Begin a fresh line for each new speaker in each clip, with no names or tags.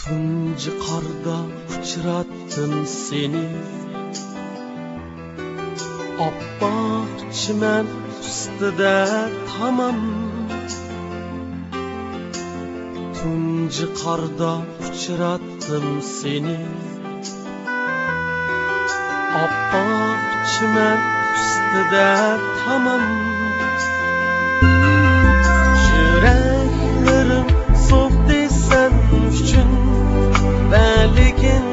Tuncu karda uçrattım seni, Abbaq çimen üstüde tamam. Tuncu karda uçrattım seni, Abbaq çimen üstüde tamam. Yüreklerim soğuk sen üçün, Belgin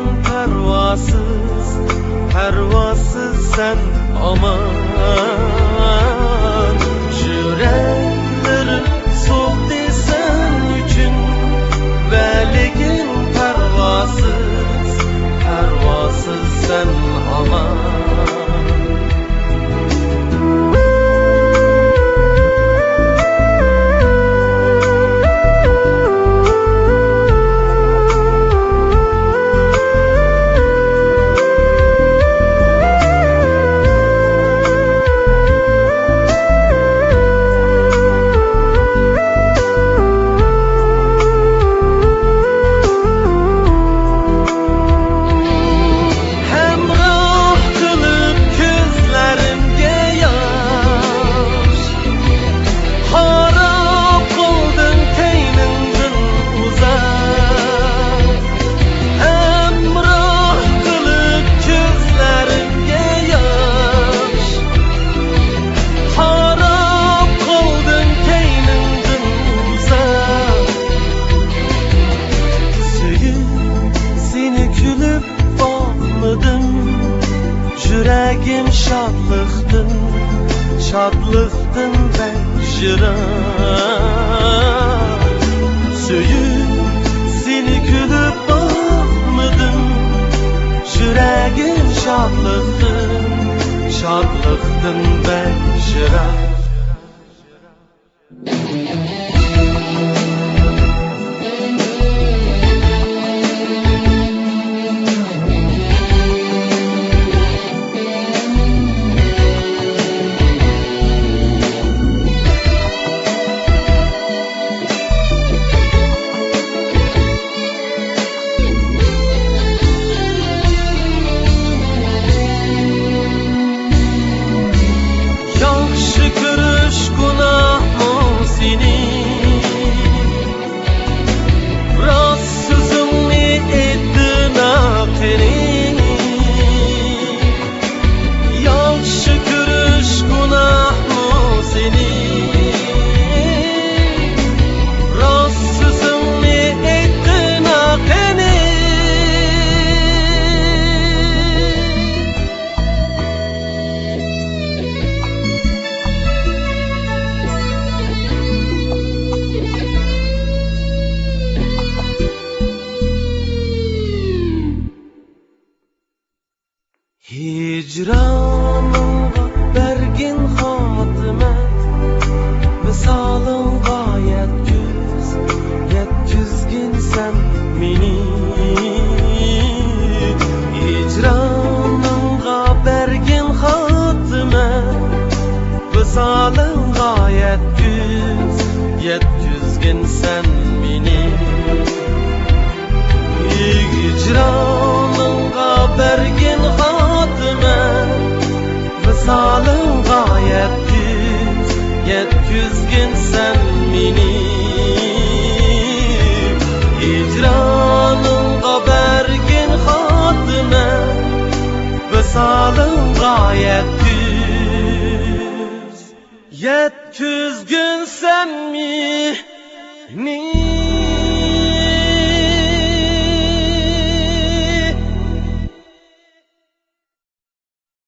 pervasız sen aman. Yüreklerim soğuk sen üçün, Belgin pervasız sen aman. Yüreğim şadlıktın ben jıra. Söyüp seni gülüp bakmadım. Yüreğim şadlıktın ben jıra. Hicranımga bergin hatimet, Visalımga yetküzgin sen meni. Hicranımga bergin hatimet, Visalımga yetküzgin sen meni. Hicranımga bergin Visalımga yetküzgin sen meni. Hicranımga bergin hatime, Visalımga yetküzgin sen meni.